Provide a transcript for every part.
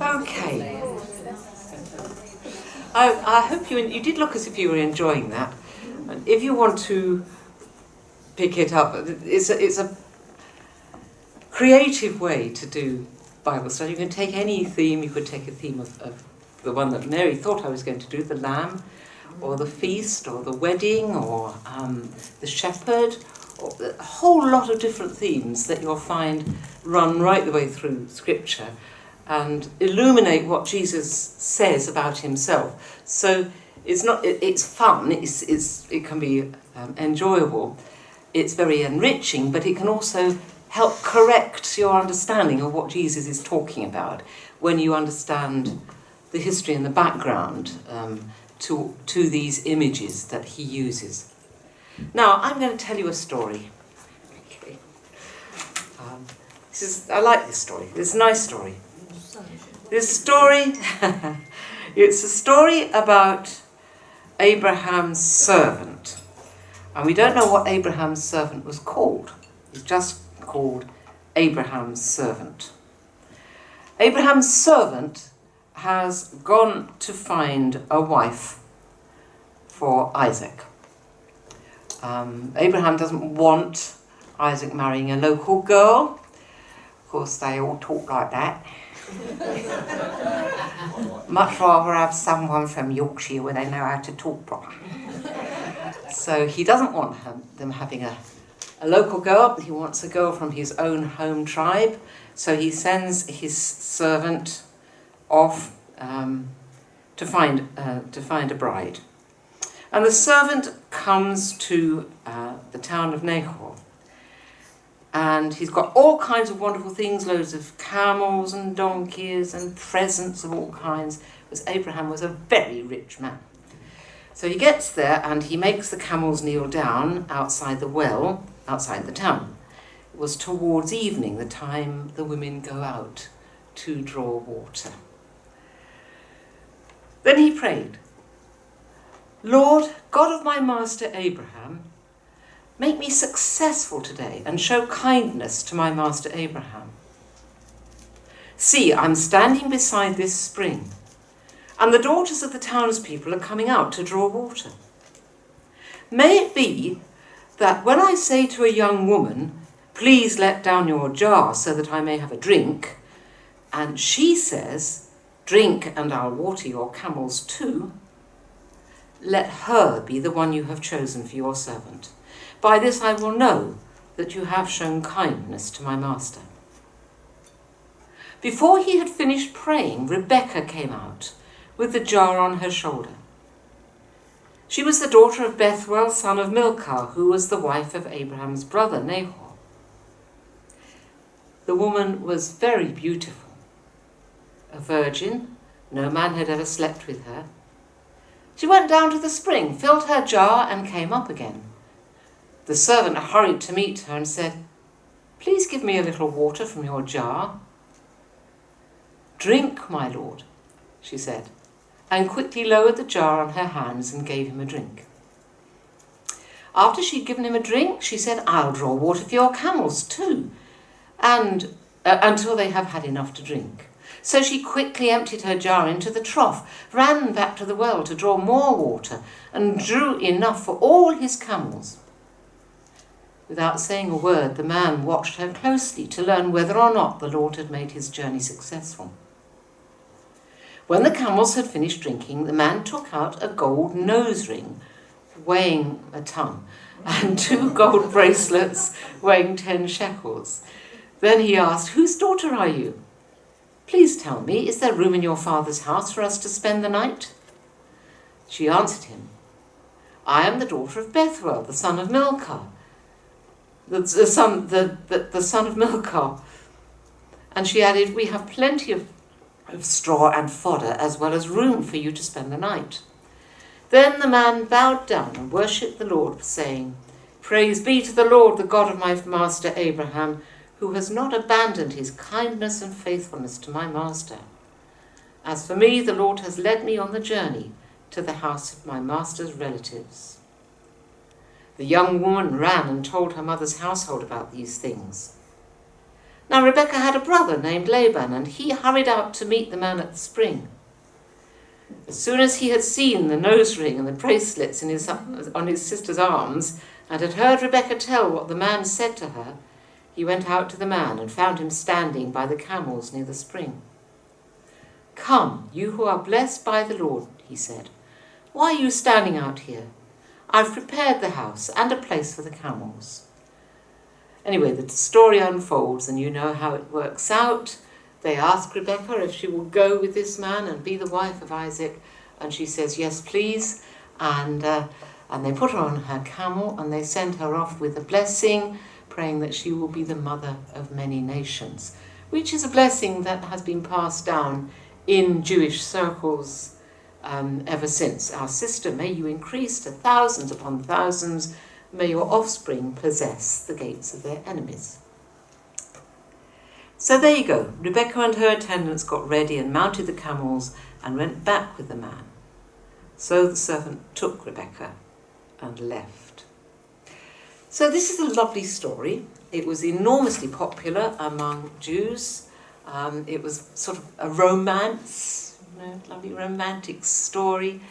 Okay. I hope you did look as if you were enjoying that. And if you want to pick it up, it's a creative way to do Bible study. You can take any theme. You could take a theme of the one that Mary thought I was going to do, the lamb, or the feast, or the wedding, or the shepherd, or a whole lot of different themes that you'll find run right the way through Scripture and illuminate what Jesus says about himself. So it's fun, it can be enjoyable, it's very enriching, but it can also help correct your understanding of what Jesus is talking about when you understand the history and the background to these images that he uses. Now, I'm going to tell you a story. Okay. I like this story. It's a nice story. This story, it's a story about Abraham's servant. And we don't know what Abraham's servant was called. He's just called Abraham's servant. Abraham's servant has gone to find a wife for Isaac. Abraham doesn't want Isaac marrying a local girl. Of course, they all talk like that. Much rather have someone from Yorkshire where they know how to talk properly. So he doesn't want them having a local girl. He wants a girl from his own home tribe. So he sends his servant off to find a bride. And the servant comes to the town of Nahor. And he's got all kinds of wonderful things, loads of camels and donkeys and presents of all kinds, because Abraham was a very rich man. So he gets there and he makes the camels kneel down outside the well, outside the town. It was towards evening, the time the women go out to draw water. Then he prayed, "Lord, God of my master Abraham, make me successful today and show kindness to my master Abraham. See, I'm standing beside this spring, and the daughters of the townspeople are coming out to draw water. May it be that when I say to a young woman, 'Please let down your jar so that I may have a drink,' and she says, 'Drink and I'll water your camels too,' let her be the one you have chosen for your servant. By this I will know that you have shown kindness to my master." Before he had finished praying, Rebekah came out with the jar on her shoulder. She was the daughter of Bethuel, son of Milcah, who was the wife of Abraham's brother Nahor. The woman was very beautiful, a virgin. No man had ever slept with her. She went down to the spring, filled her jar, and came up again. The servant hurried to meet her and said, "Please give me a little water from your jar." "Drink, my lord," she said, and quickly lowered the jar on her hands and gave him a drink. After she'd given him a drink, she said, "I'll draw water for your camels too, and until they have had enough to drink." So she quickly emptied her jar into the trough, ran back to the well to draw more water, and drew enough for all his camels. Without saying a word, the man watched her closely to learn whether or not the Lord had made his journey successful. When the camels had finished drinking, the man took out a gold nose ring weighing a ton and 2 gold bracelets weighing 10 shekels. Then he asked, "Whose daughter are you? Please tell me, is there room in your father's house for us to spend the night?" She answered him, "I am the daughter of Bethuel, the son of Milcah, the son of Milcah." And she added, "We have plenty of straw and fodder, as well as room for you to spend the night." Then the man bowed down and worshipped the Lord, saying, "Praise be to the Lord, the God of my master Abraham, who has not abandoned his kindness and faithfulness to my master. As for me, the Lord has led me on the journey to the house of my master's relatives." The young woman ran and told her mother's household about these things. Now Rebekah had a brother named Laban, and he hurried out to meet the man at the spring. As soon as he had seen the nose ring and the bracelets on his sister's arms, and had heard Rebekah tell what the man said to her, he went out to the man and found him standing by the camels near the spring. "Come, you who are blessed by the Lord," he said. "Why are you standing out here? I've prepared the house and a place for the camels." Anyway, the story unfolds and you know how it works out. They ask Rebekah if she will go with this man and be the wife of Isaac, and she says, "Yes, please." And they put her on her camel and they send her off with a blessing, praying that she will be the mother of many nations, which is a blessing that has been passed down in Jewish circles ever since. "Our sister, may you increase to thousands upon thousands. May your offspring possess the gates of their enemies." So there you go. Rebekah and her attendants got ready and mounted the camels and went back with the man. So the servant took Rebekah and left. So this is a lovely story. It was enormously popular among Jews. It was sort of a romance, lovely romantic story,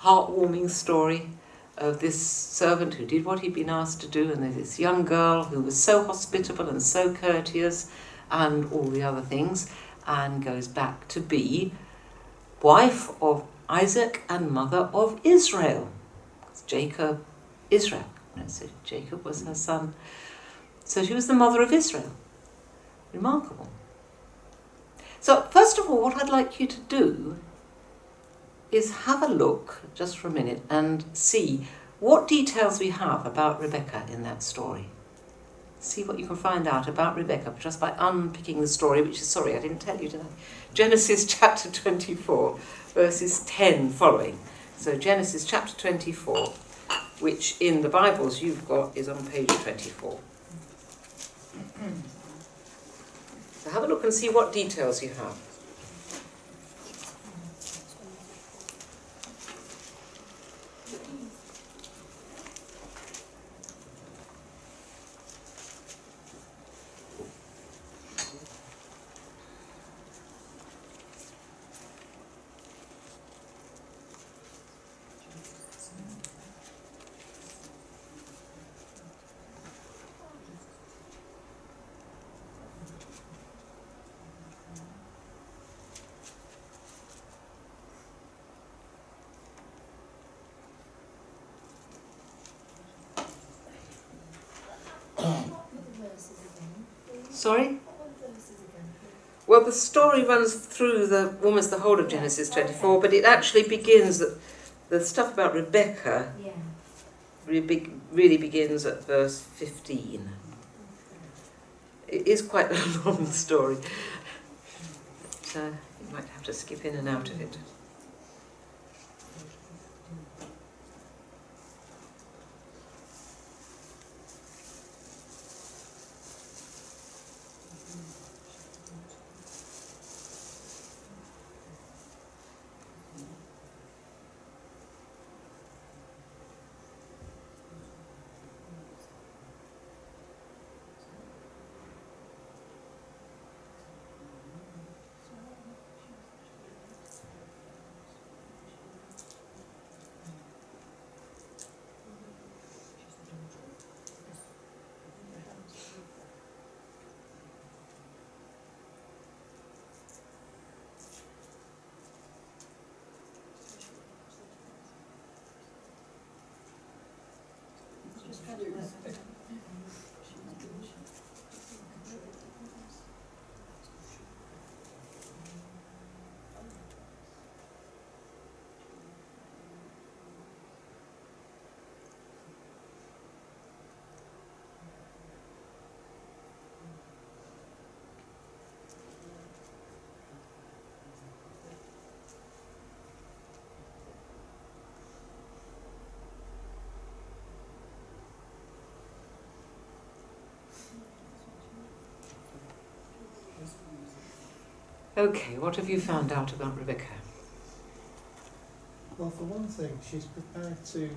heartwarming story of this servant who did what he'd been asked to do, and there's this young girl who was so hospitable and so courteous and all the other things, and goes back to be wife of Isaac and mother of Israel. Jacob, Israel. So Jacob was her son. So she was the mother of Israel. Remarkable. So first of all, what I'd like you to do is have a look, just for a minute, and see what details we have about Rebekah in that story. See what you can find out about Rebekah just by unpicking the story, which is, sorry, I didn't tell you, did I? Genesis chapter 24, verses 10 following. So Genesis chapter 24, which in the Bibles you've got is on page 24. So have a look and see what details you have. Sorry? Well, the story runs through almost the whole of Genesis 24, but it actually begins, the stuff about Rebekah really begins at verse 15. It is quite a long story, so you might have to skip in and out of it. Okay, what have you found out about Rebekah? Well, for one thing, she's prepared to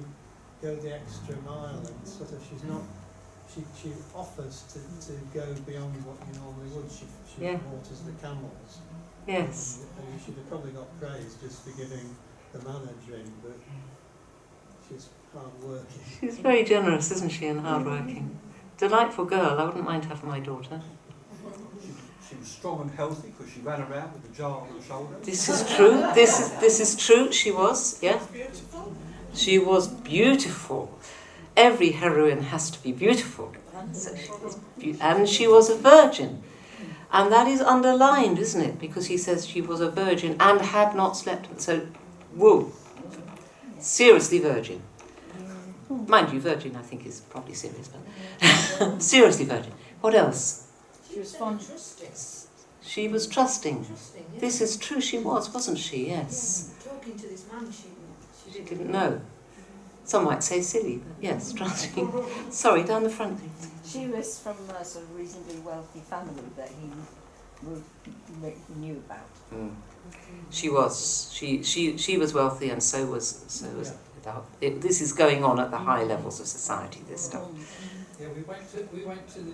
go the extra mile, and sort of she offers to go beyond what you normally would. She waters the camels. Yes. And you should have probably got praise just for giving the man a drink, but she's hard working. She's very generous, isn't she, and hard working. Delightful girl. I wouldn't mind having my daughter. She was strong and healthy because she ran around with a jar on her shoulder. This is true. This is true. She was. Yeah. She was beautiful. Every heroine has to be beautiful. So she was and she was a virgin. And that is underlined, isn't it? Because he says she was a virgin and had not slept. So, whoa. Seriously virgin. Mind you, virgin I think is probably serious, but seriously virgin. What else? She was fond. She was trusting. This is true, she was, wasn't she? Yes. Talking to this man, she Didn't know. Some might say silly, but yes, trusting. Sorry, down the front. She was from a sort of reasonably wealthy family that he knew about. Mm. She was. She was wealthy, and so was. This is going on at the high levels of society. This stuff. Yeah, we went to the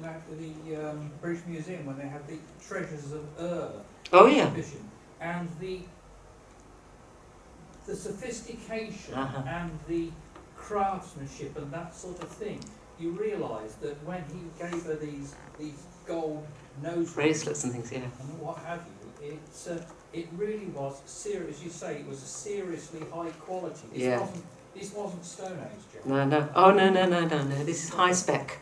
British Museum when they had the treasures of Oh yeah. exhibition, and the sophistication and the craftsmanship and that sort of thing. You realise that when he gave her these gold nose Bracelets and things, yeah. and what have you, it really was serious. As you say, it was a seriously high quality. This wasn't Stone Age, Joe. No. Oh no. This is high spec.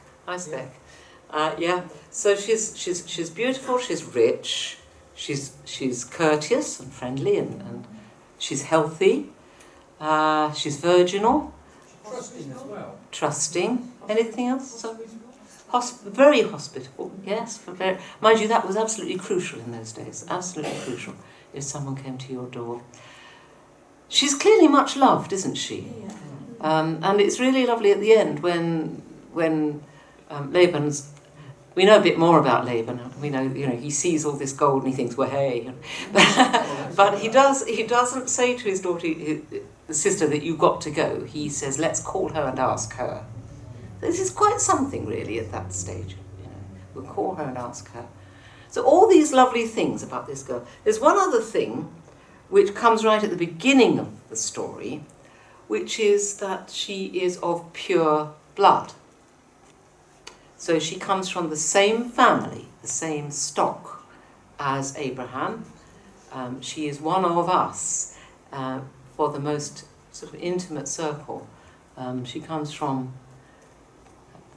Yeah. So she's beautiful. She's rich. She's courteous and friendly, and she's healthy. She's virginal. Trusting as well. Trusting. Anything else? So, very hospitable. Yes. Mind you, that was absolutely crucial in those days. Absolutely crucial. If someone came to your door. She's clearly much loved, isn't she? And it's really lovely at the end when Laban's. We know a bit more about Laban. We know, he sees all this gold and he thinks, well, hey. But he doesn't say to his daughter, the sister, that you've got to go. He says, let's call her and ask her. This is quite something, really, at that stage. We'll call her and ask her. So all these lovely things about this girl. There's one other thing which comes right at the beginning of the story, which is that she is of pure blood. So she comes from the same family, the same stock as Abraham. She is one of us for the most sort of intimate circle. She comes from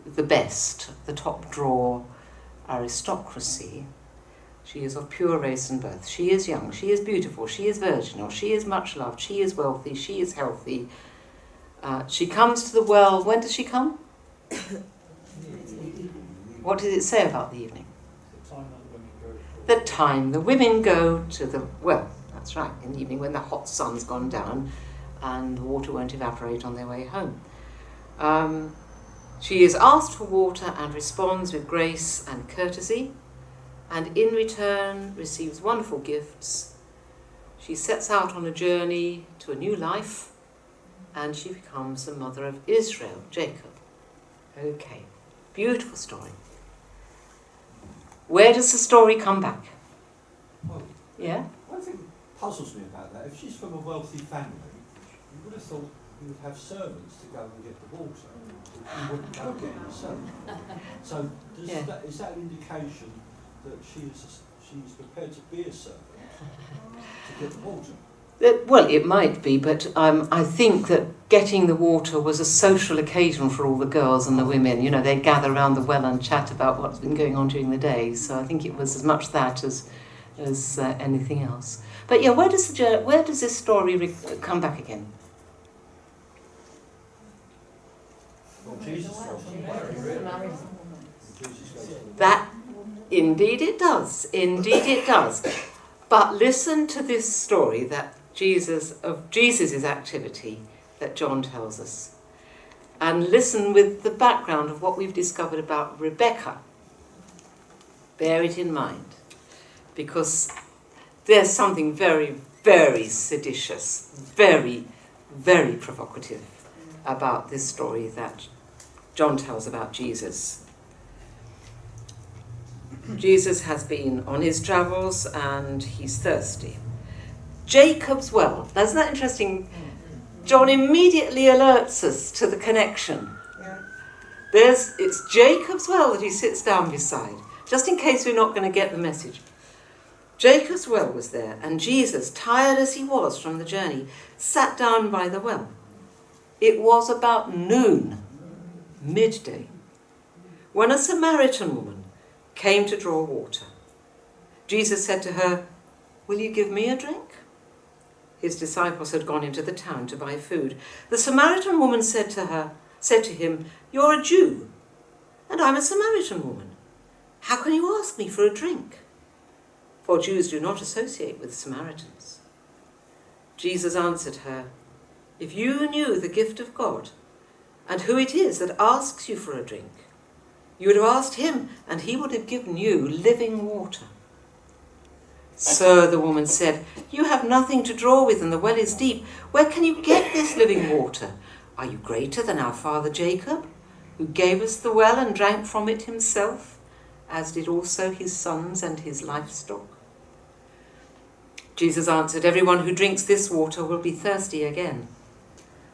the best, the top drawer aristocracy. She is of pure race and birth. She is young, she is beautiful, she is virginal, she is much loved, she is wealthy, she is healthy. She comes to the well. When does she come? What does it say about the evening? The time the women go to the well. That's right, in the evening when the hot sun's gone down and the water won't evaporate on their way home. She is asked for water and responds with grace and courtesy, and in return receives wonderful gifts. She sets out on a journey to a new life, and she becomes the mother of Israel, Jacob. Okay, beautiful story. Where does the story come back? Well, Yeah? one thing puzzles me about that, if she's from a wealthy family, you would have thought you would have servants to go and get the water. You wouldn't go get it yourself. So is that an indication that she's prepared to be a servant to get the water? Well, it might be, but I think that getting the water was a social occasion for all the girls and the women. They'd gather around the well and chat about what's been going on during the day. So I think it was as much that as anything else. But yeah, where does this story come back again? Well, Jesus goes to Mary. That, indeed it does. Indeed it does. But listen to this story of Jesus' activity that John tells us. And listen with the background of what we've discovered about Rebecca. Bear it in mind. Because there's something very, very seditious, very, very provocative about this story that John tells about Jesus Jesus has been on his travels and he's thirsty. Jacob's well. Now, isn't that interesting? John immediately alerts us to the connection. It's Jacob's well that he sits down beside, just in case we're not going to get the message. Jacob's well was there, and Jesus, tired as he was from the journey, sat down by the well. It was about noon, midday, when a Samaritan woman came to draw water. Jesus said to her, "Will you give me a drink?" His disciples had gone into the town to buy food. The Samaritan woman said to him, "You're a Jew, and I'm a Samaritan woman. How can you ask me for a drink?" For Jews do not associate with Samaritans. Jesus answered her, "If you knew the gift of God, and who it is that asks you for a drink, you would have asked him, and he would have given you living water." "Sir," the woman said, "you have nothing to draw with, and the well is deep. Where can you get this living water? Are you greater than our father Jacob, who gave us the well and drank from it himself, as did also his sons and his livestock?" Jesus answered, "Everyone who drinks this water will be thirsty again.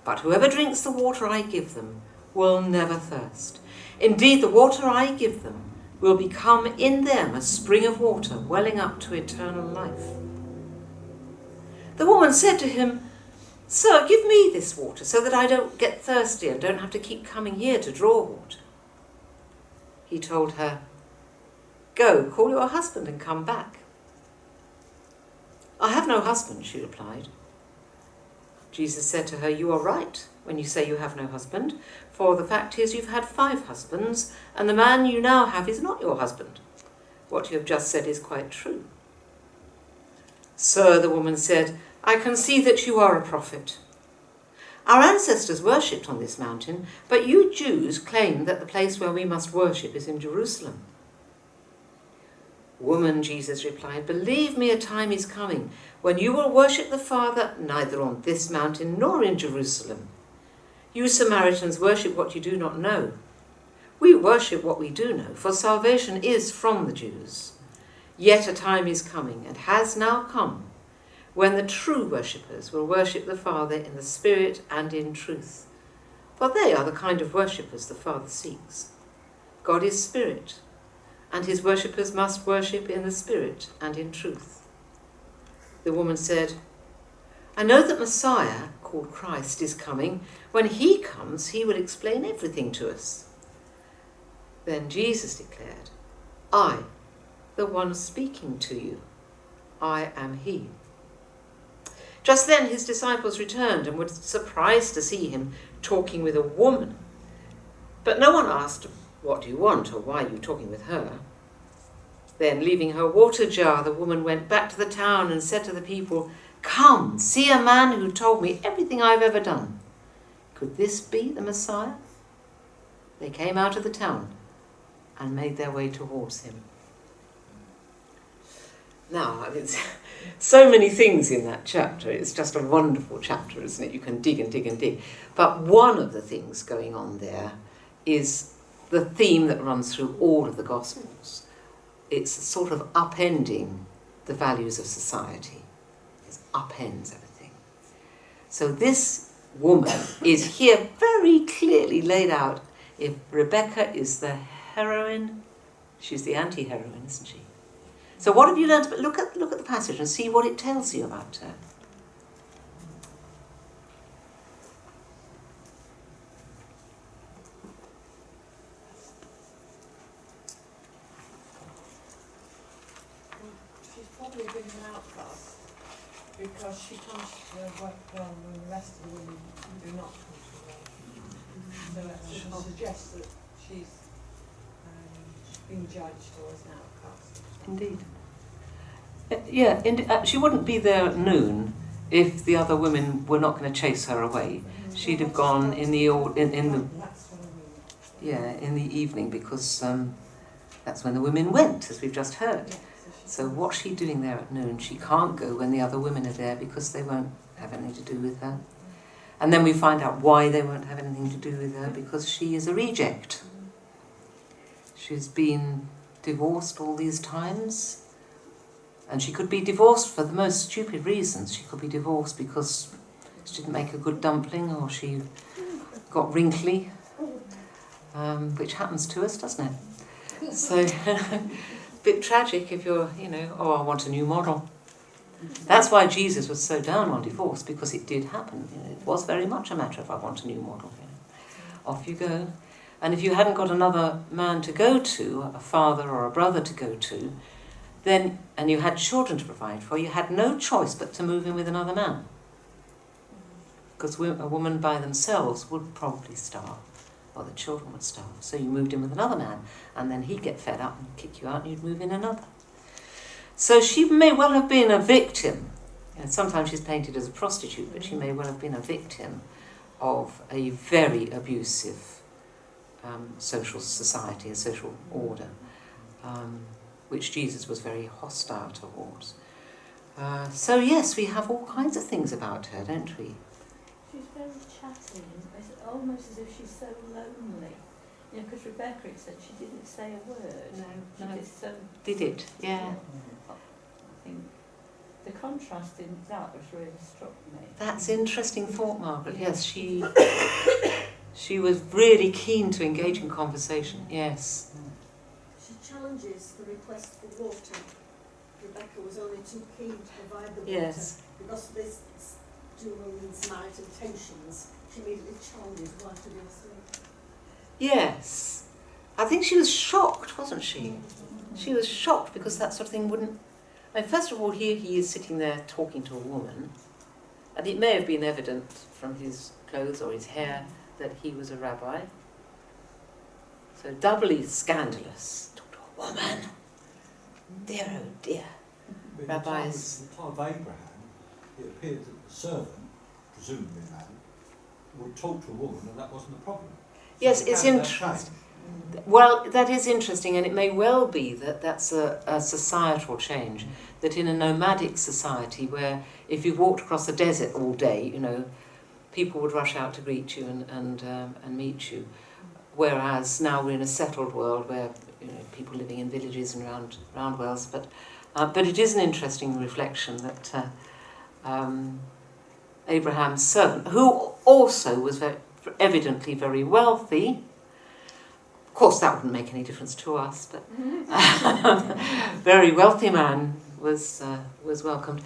But whoever drinks the water I give them will never thirst. Indeed, the water I give them will become in them a spring of water welling up to eternal life." The woman said to him, "Sir, give me this water so that I don't get thirsty and don't have to keep coming here to draw water." He told her, "Go, call your husband and come back." "I have no husband," she replied. Jesus said to her, "You are right when you say you have no husband, for the fact is you've had 5 husbands, and the man you now have is not your husband. What you have just said is quite true." "Sir," the woman said, "I can see that you are a prophet. Our ancestors worshipped on this mountain, but you Jews claim that the place where we must worship is in Jerusalem." "Woman," Jesus replied, "believe me, a time is coming when you will worship the Father neither on this mountain nor in Jerusalem. You Samaritans worship what you do not know. We worship what we do know, for salvation is from the Jews. Yet a time is coming, and has now come, when the true worshippers will worship the Father in the Spirit and in truth, for they are the kind of worshippers the Father seeks. God is Spirit, and his worshippers must worship in the Spirit and in truth." The woman said, "I know that Messiah, called Christ, is coming. When he comes, he will explain everything to us." Then Jesus declared, "I, the one speaking to you, I am he." Just then his disciples returned and were surprised to see him talking with a woman. But no one asked, "What do you want?" or "Why are you talking with her?" Then, leaving her water jar, the woman went back to the town and said to the people, "Come, see a man who told me everything I've ever done. Could this be the Messiah?" They came out of the town and made their way towards him. Now, it's so many things in that chapter. It's just a wonderful chapter, isn't it? You can dig and dig and dig. But one of the things going on there is the theme that runs through all of the Gospels. It's sort of upending the values of society. It upends everything. So this woman is here very clearly laid out. If Rebecca is the heroine, she's the anti-heroine, isn't she? So what have you learned? Look at the passage and see what it tells you about her. She's probably been an outcast because she comes to the well when the rest of the women do not come to the well. So that suggests that she's being judged or as an outcast. Indeed. She wouldn't be there at noon if the other women were not going to chase her away. She'd have gone in the evening because that's when the women went, as we've just heard. So what's she doing there at noon? She can't go when the other women are there because they won't have anything to do with her. And then we find out why they won't have anything to do with her, because she is a reject. She's been divorced all these times. And she could be divorced for the most stupid reasons. She could be divorced because she didn't make a good dumpling, or she got wrinkly, which happens to us, doesn't it? So, a bit tragic if you're, oh, I want a new model. That's why Jesus was so down on divorce, because it did happen. It was very much a matter of, I want a new model. Off you go. And if you hadn't got another man to go to, a father or a brother to go to, then, and you had children to provide for, you had no choice but to move in with another man. Because a woman by themselves would probably starve, or the children would starve. So you moved in with another man, and then he'd get fed up and kick you out, and you'd move in another. So she may well have been a victim, and sometimes she's painted as a prostitute, but she may well have been a victim of a very abusive social society, a social order, which Jesus was very hostile towards. So yes, we have all kinds of things about her, don't we? She's very chatty, it's almost as if she's so lonely. Because Rebecca, it said she didn't say a word. No. She just Did it? Yeah. I think the contrast in that was really struck me. That's interesting thought, Margaret. Yes, she was really keen to engage in conversation. Yes. She challenges the request for water. Rebecca was only too keen to provide the water. Yes. Because of this dual and Samaritan tensions, she immediately challenges why to be asleep. Yes. I think she was shocked, wasn't she? She was shocked because that sort of thing wouldn't... first of all, here he is sitting there talking to a woman, and it may have been evident from his clothes or his hair that he was a rabbi. So doubly scandalous. Talk to a woman. Dear, oh dear. In Rabbis. the time of Abraham, it appeared that the servant, presumably a man, would talk to a woman, and that wasn't a problem. Yes, So it's how did that interesting. change? Well, that is interesting, and it may well be that that's a societal change. That in a nomadic society, where if you walked across the desert all day, people would rush out to greet you and meet you. Whereas now we're in a settled world where people living in villages and round wells. But it is an interesting reflection that Abraham's servant, who also was evidently very wealthy. Of course, that wouldn't make any difference to us, but very wealthy man was welcomed.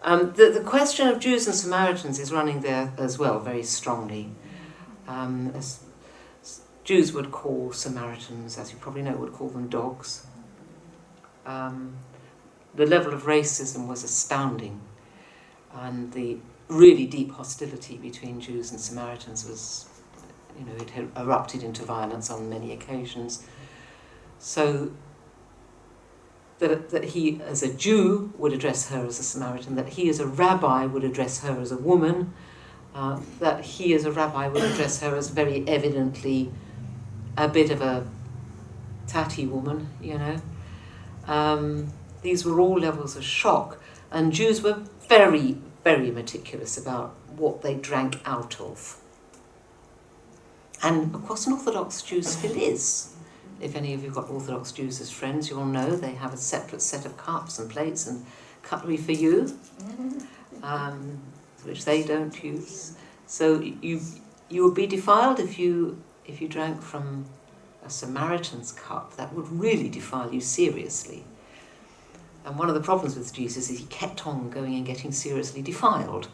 The question of Jews and Samaritans is running there as well, very strongly. As Jews would call Samaritans, as you probably know, would call them dogs. The level of racism was astounding, and the really deep hostility between Jews and Samaritans was, it had erupted into violence on many occasions. So that he as a Jew would address her as a Samaritan, that he as a rabbi would address her as a woman, that he as a rabbi would address her as very evidently a bit of a tatty woman, These were all levels of shock, and Jews were very, very meticulous about what they drank out of. And of course an Orthodox Jew still is. If any of you have got Orthodox Jews as friends, you'll know they have a separate set of cups and plates and cutlery for you, which they don't use. So you would be defiled if you drank from a Samaritan's cup. That would really defile you seriously. And one of the problems with Jesus is he kept on going and getting seriously defiled.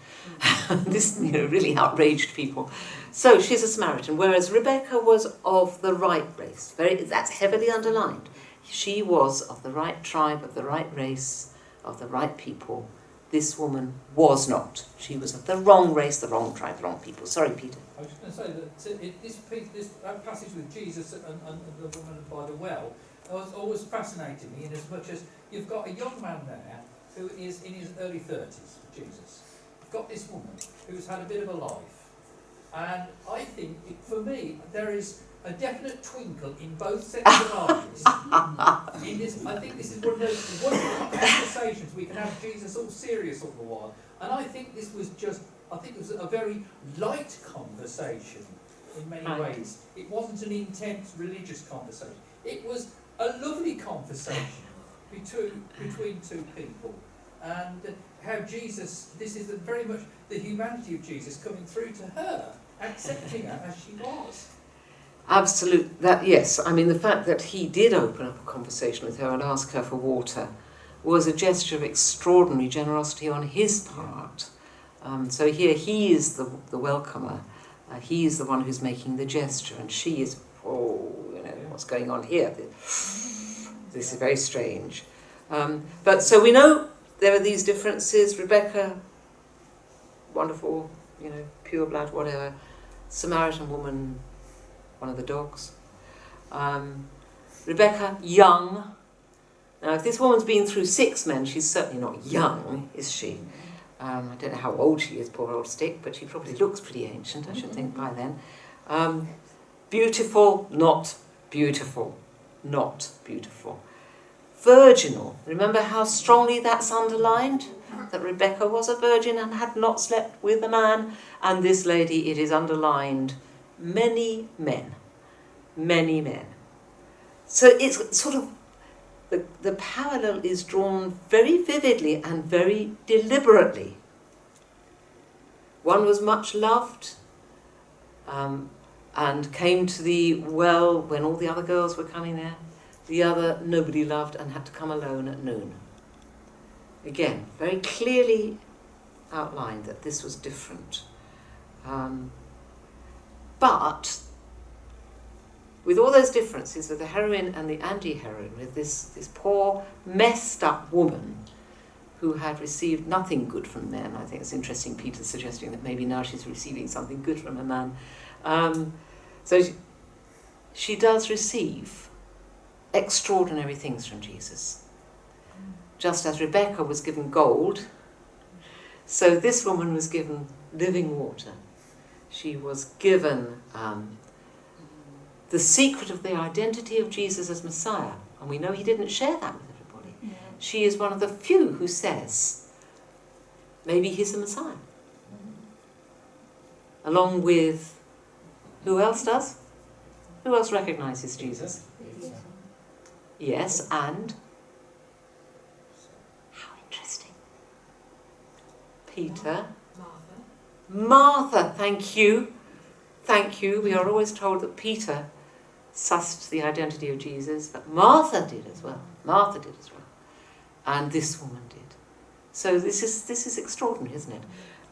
This, really outraged people. So she's a Samaritan, whereas Rebecca was of the right race. That's heavily underlined. She was of the right tribe, of the right race, of the right people. This woman was not. She was of the wrong race, the wrong tribe, the wrong people. Sorry, Peter. I was just going to say that this passage with Jesus and the woman by the well always fascinated me, in as much as you've got a young man there who is in his early 30s, Jesus. You've got this woman who's had a bit of a life. And I think, for me, there is a definite twinkle in both sets of eyes. I think this is one of those wonderful conversations we can have Jesus all serious all the while. And I think this was a very light conversation in many ways. It wasn't an intense religious conversation. It was a lovely conversation between two people, and how Jesus, this is very much the humanity of Jesus coming through to her, accepting her as she was. Absolute. That, yes. I mean, the fact that he did open up a conversation with her and ask her for water was a gesture of extraordinary generosity on his part. So here he is the welcomer. He is the one who's making the gesture, and she is, what's going on here? This is very strange. But so we know there are these differences. Rebecca, wonderful, pure blood, whatever. Samaritan woman, one of the dogs. Rebecca, young. Now, if this woman's been through 6 men, she's certainly not young, is she? I don't know how old she is, poor old stick, but she probably looks pretty ancient, I should think, by then. Beautiful, not beautiful. Not beautiful. Virginal. Remember how strongly that's underlined? That Rebecca was a virgin and had not slept with a man. And this lady, it is underlined, many men. Many men. So it's sort of, the parallel is drawn very vividly and very deliberately. One was much loved and came to the well when all the other girls were coming there. The other, nobody loved and had to come alone at noon. Again, very clearly outlined that this was different. But with all those differences of the heroine and the anti-heroine, with this poor, messed up woman who had received nothing good from men. I think it's interesting, Peter suggesting that maybe now she's receiving something good from a man. So she does receive extraordinary things from Jesus. Just as Rebecca was given gold, so this woman was given living water. She was given the secret of the identity of Jesus as Messiah. And we know he didn't share that with everybody. Yeah. She is one of the few who says, maybe he's the Messiah. Along with, who else does? Who else recognises Jesus? Peter. Yes, and? How interesting. Peter. Martha, thank you. Thank you. We are always told that Peter sussed the identity of Jesus, but Martha did as well. Martha did as well. And this woman did. So this is extraordinary, isn't it?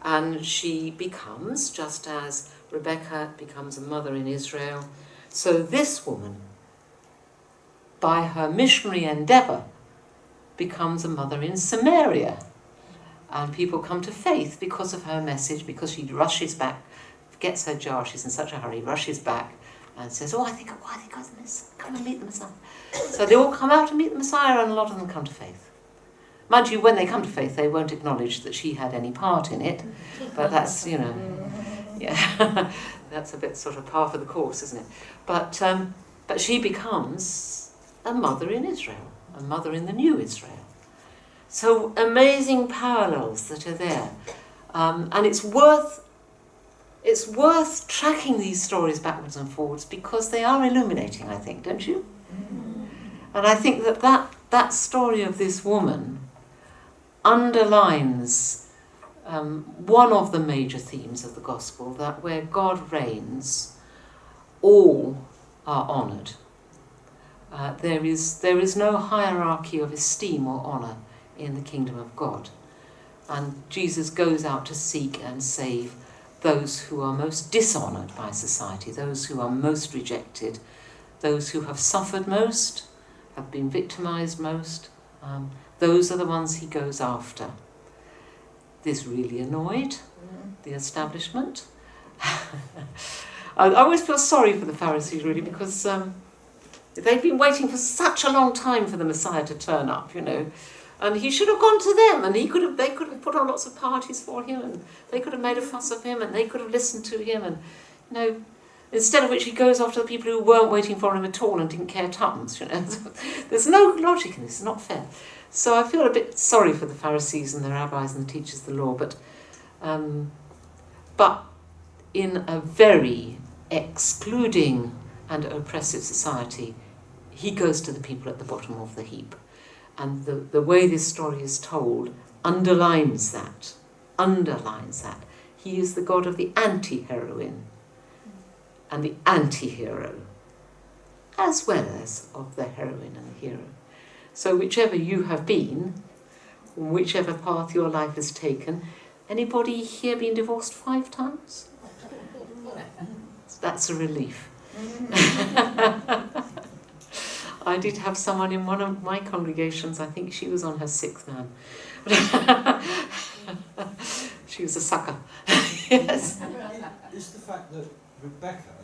And she becomes, just as Rebecca becomes a mother in Israel, so this woman, by her missionary endeavour, becomes a mother in Samaria. And people come to faith because of her message, because she rushes back, gets her jar, she's in such a hurry, rushes back and says, I think I'm the Messiah. Come and meet the Messiah. So they all come out to meet the Messiah, and a lot of them come to faith. Mind you, when they come to faith, they won't acknowledge that she had any part in it, but that's, yeah, that's a bit sort of par for the course, isn't it? But she becomes a mother in Israel, a mother in the new Israel. So amazing parallels that are there. And it's worth tracking these stories backwards and forwards because they are illuminating, I think, don't you? And I think that story of this woman underlines one of the major themes of the gospel, that where God reigns, all are honoured. There is no hierarchy of esteem or honour in the kingdom of God. And Jesus goes out to seek and save those who are most dishonoured by society, those who are most rejected, those who have suffered most, have been victimised most. Those are the ones he goes after. This really annoyed the establishment. I always feel sorry for the Pharisees, really, because they've been waiting for such a long time for the Messiah to turn up, And he should have gone to them, and they could have put on lots of parties for him, and they could have made a fuss of him, and they could have listened to him, and instead of which he goes after the people who weren't waiting for him at all and didn't care tuppence. There's no logic in this. It's not fair. So I feel a bit sorry for the Pharisees and the rabbis and the teachers of the law, but in a very excluding and oppressive society, he goes to the people at the bottom of the heap. And the way this story is told underlines that. He is the God of the anti-heroine and the anti-hero, as well as of the heroine and the hero. So whichever you have been, whichever path your life has taken, anybody here been divorced 5 times? That's a relief. I did have someone in one of my congregations, I think she was on her 6th man. She was a sucker. Yes. Is the fact that Rebecca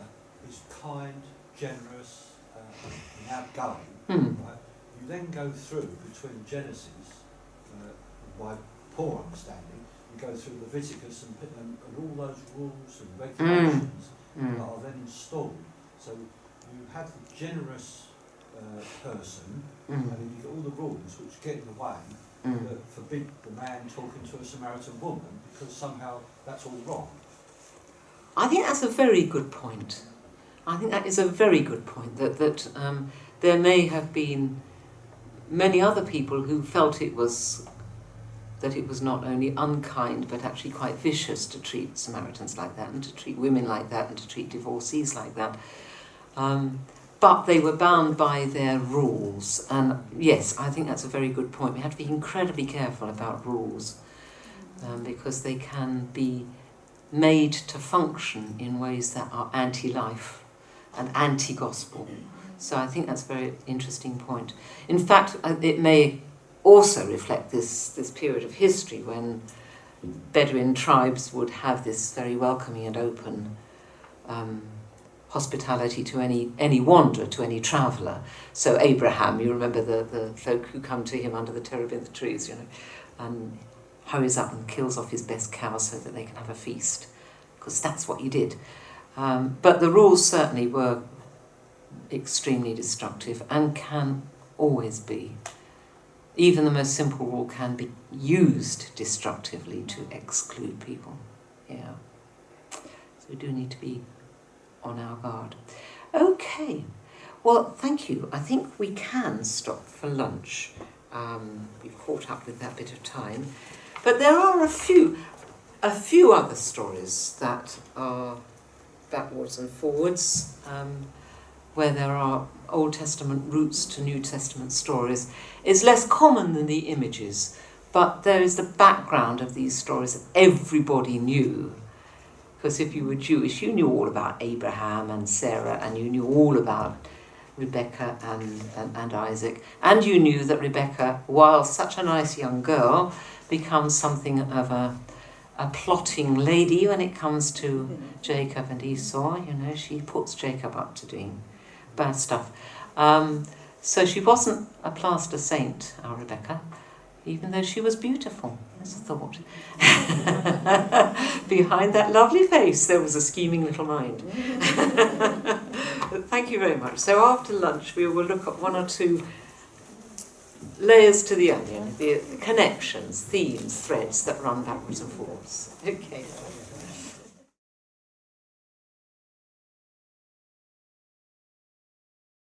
is kind, generous, and outgoing, right? You then go through between Genesis, by poor understanding, you go through Leviticus and all those rules and regulations that are then installed. So you have the generous person, and then you get all the rules which get in the way that forbid the man talking to a Samaritan woman because somehow that's all wrong. I think that's a very good point. I think that is a very good point, that there may have been many other people who felt it was not only unkind but actually quite vicious to treat Samaritans like that and to treat women like that and to treat divorcees like that. But they were bound by their rules. And yes, I think that's a very good point. We have to be incredibly careful about rules because they can be made to function in ways that are anti-life and anti-gospel. So I think that's a very interesting point. In fact, it may also reflect this period of history when Bedouin tribes would have this very welcoming and open hospitality to any wanderer, to any traveller. So Abraham, you remember the folk who come to him under the terebinth trees, and hurries up and kills off his best cow so that they can have a feast, because that's what he did. But the rules certainly were extremely destructive and can always be. Even the most simple rule can be used destructively to exclude people. Yeah. So we do need to be on our guard. Okay. Well, thank you. I think we can stop for lunch. We've caught up with that bit of time. But there are a few other stories that are backwards and forwards, where there are Old Testament roots to New Testament stories. It's less common than the images, but there is the background of these stories that everybody knew. Because if you were Jewish, you knew all about Abraham and Sarah, and you knew all about Rebecca and Isaac, and you knew that Rebecca, while such a nice young girl, becomes something of a plotting lady when it comes to Jacob and Esau. She puts Jacob up to doing bad stuff. So she wasn't a plaster saint, our Rebecca, even though she was beautiful, as a thought. Behind that lovely face there was a scheming little mind. Thank you very much. So after lunch we will look at 1 or 2 layers to the onion, the connections, themes, threads that run backwards and forwards. Okay.